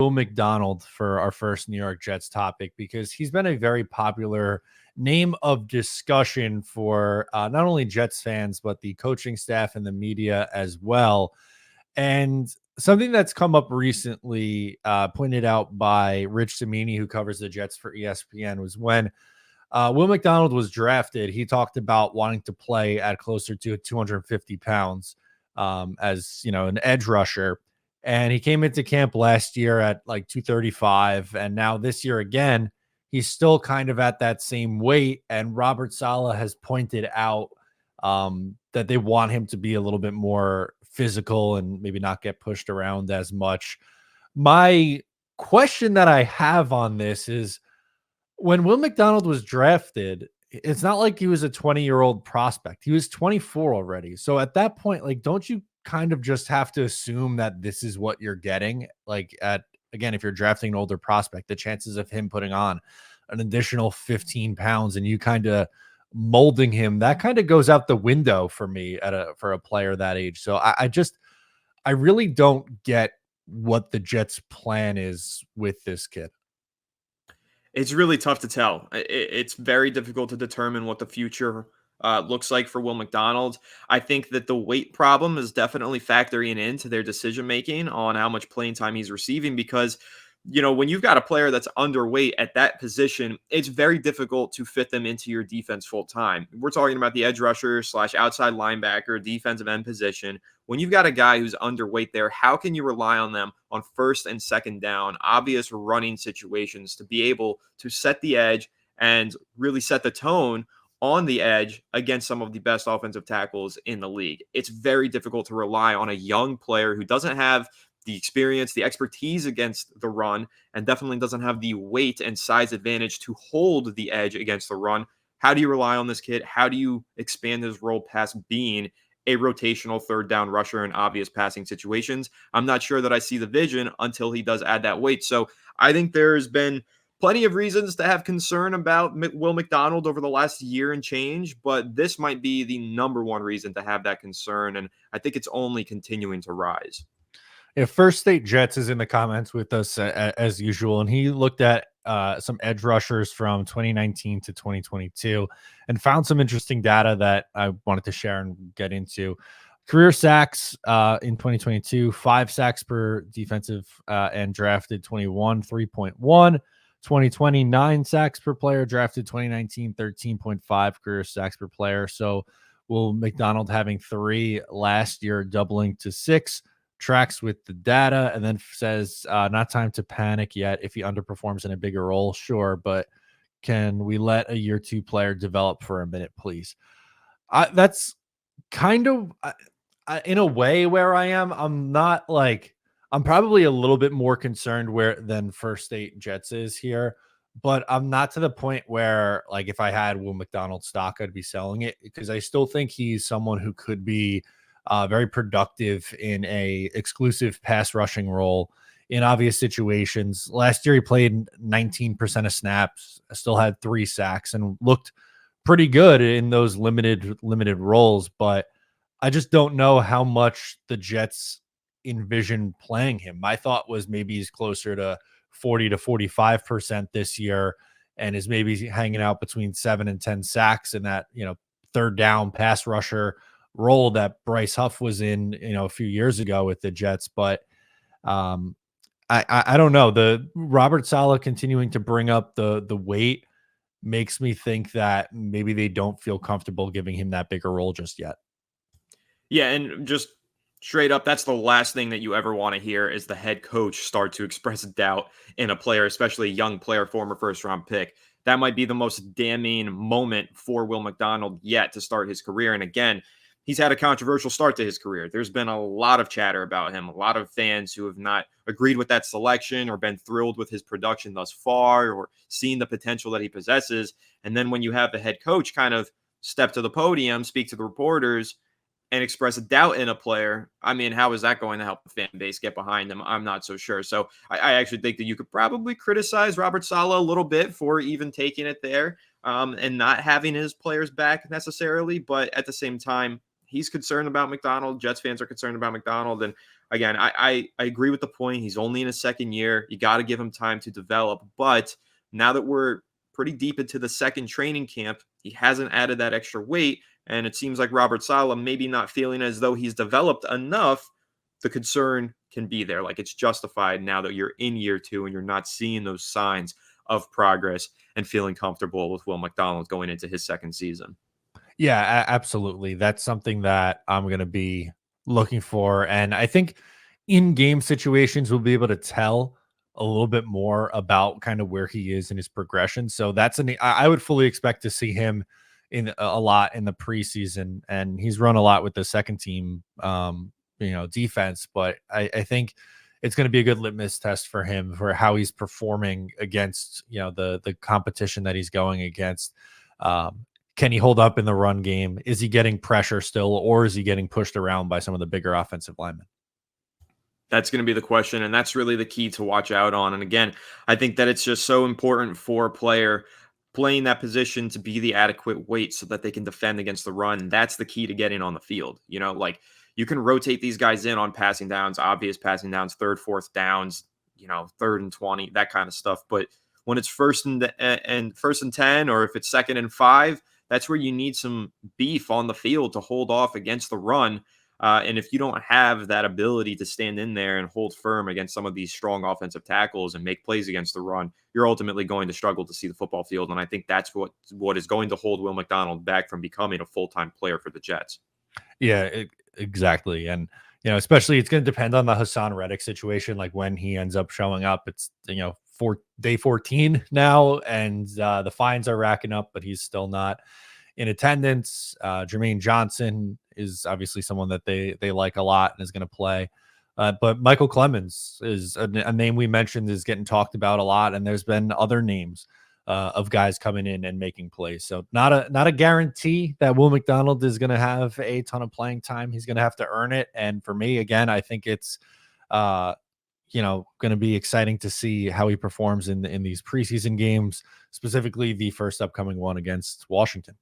Will McDonald for our first New York Jets topic because he's been a very popular name of discussion for not only Jets fans, but the coaching staff and the media as well. And something that's come up recently, pointed out by Rich Cimini, who covers the Jets for ESPN, was when Will McDonald was drafted. He talked about wanting to play at closer to 250 pounds as an edge rusher. And he came into camp last year at like 235. And now this year again, he's still kind of at that same weight. And Robert Saleh has pointed out that they want him to be a little bit more physical and maybe not get pushed around as much. My question that I have on this is, when Will McDonald was drafted, it's not like he was a 20-year-old prospect. He was 24 already. So at that point, like, don't you kind of just have to assume that this is what you're getting? Like, again, if you're drafting an older prospect, the chances of him putting on an additional 15 pounds and you kind of molding him, that kind of goes out the window for me for a player that age. So I really don't get what the Jets' plan is with this kid. It's really tough to tell. It's very difficult to determine what the future looks like for Will McDonald. I think that the weight problem is definitely factoring into their decision making on how much playing time he's receiving because, when you've got a player that's underweight at that position, it's very difficult to fit them into your defense full time. We're talking about the edge rusher / outside linebacker, defensive end position. When you've got a guy who's underweight there, how can you rely on them on first and second down, obvious running situations to be able to set the edge and really set the tone on the edge against some of the best offensive tackles in the league? It's very difficult to rely on a young player who doesn't have the experience, the expertise against the run, and definitely doesn't have the weight and size advantage to hold the edge against the run. How do you rely on this kid? How do you expand his role past being a rotational third down rusher in obvious passing situations? I'm not sure that I see the vision until he does add that weight. So I think there's been plenty of reasons to have concern about Will McDonald over the last year and change, but this might be the number one reason to have that concern. And I think it's only continuing to rise. If First State Jets is in the comments with us as usual, and he looked at some edge rushers from 2019 to 2022 and found some interesting data that I wanted to share and get into. Career sacks in 2022, 5 sacks per defensive and drafted 21, 3.1. 2020, 9 sacks per player, drafted 2019, 13.5 career sacks per player. So Will McDonald having 3 last year, doubling to 6. Tracks with the data and then says, not time to panic yet. If he underperforms in a bigger role, sure, but can we let a year 2 player develop for a minute, please? That's kind of in a way where I am. I'm probably a little bit more concerned than First State Jets is here, but I'm not to the point where, like, if I had Will McDonald stock, I'd be selling it, because I still think he's someone who could be very productive in a exclusive pass rushing role in obvious situations. Last year, he played 19% of snaps, still had 3 sacks, and looked pretty good in those limited roles. But I just don't know how much the Jets envision playing him. My thought was maybe he's closer to 40 to 45% this year, and is maybe hanging out between 7 and 10 sacks in that third down pass rusher role that Bryce Huff was in, a few years ago with the Jets. But I don't know. The Robert Saleh continuing to bring up the weight makes me think that maybe they don't feel comfortable giving him that bigger role just yet. Yeah, and just straight up, that's the last thing that you ever want to hear is the head coach start to express doubt in a player, especially a young player, former first-round pick. That might be the most damning moment for Will McDonald yet to start his career. And again, he's had a controversial start to his career. There's been a lot of chatter about him, a lot of fans who have not agreed with that selection or been thrilled with his production thus far or seen the potential that he possesses. And then when you have the head coach kind of step to the podium, speak to the reporters, and express a doubt in a player, I mean, how is that going to help the fan base get behind him? I'm not so sure. So I actually think that you could probably criticize Robert Saleh a little bit for even taking it there and not having his players back necessarily. But at the same time, he's concerned about McDonald. Jets fans are concerned about McDonald. And again, I agree with the point. He's only in his second year. You got to give him time to develop. But now that we're pretty deep into the second training camp, he hasn't added that extra weight. And it seems like Robert Saleh maybe not feeling as though he's developed enough. The concern can be there. Like, it's justified now that you're in year two and you're not seeing those signs of progress and feeling comfortable with Will McDonald going into his second season. Yeah, absolutely. That's something that I'm going to be looking for. And I think in game situations, we'll be able to tell a little bit more about kind of where he is in his progression. So I would fully expect to see him in a lot in the preseason. And he's run a lot with the second team, defense. But I think it's going to be a good litmus test for him for how he's performing against, the competition that he's going against. Um, can he hold up in the run game? Is he getting pressure still, or is he getting pushed around by some of the bigger offensive linemen? That's going to be the question, and that's really the key to watch out on. And again, I think that it's just so important for a player playing that position to be the adequate weight so that they can defend against the run. That's the key to getting on the field. Like, you can rotate these guys in on passing downs, obvious passing downs, third, fourth downs, third and 20, that kind of stuff. But when it's first and 10, or if it's second and 5, that's where you need some beef on the field to hold off against the run. And if you don't have that ability to stand in there and hold firm against some of these strong offensive tackles and make plays against the run, you're ultimately going to struggle to see the football field. And I think that's what is going to hold Will McDonald back from becoming a full-time player for the Jets. Yeah, exactly. And, especially it's going to depend on the Hassan Reddick situation, like when he ends up showing up. It's, for day 14 now, and the fines are racking up, but he's still not in attendance. Jermaine Johnson is obviously someone that they like a lot and is going to play. But Michael Clemens is a name we mentioned is getting talked about a lot, and there's been other names of guys coming in and making plays. So not a guarantee that Will McDonald is going to have a ton of playing time. He's going to have to earn it. And for me, again, I think it's going to be exciting to see how he performs in these preseason games, specifically the first upcoming one against Washington.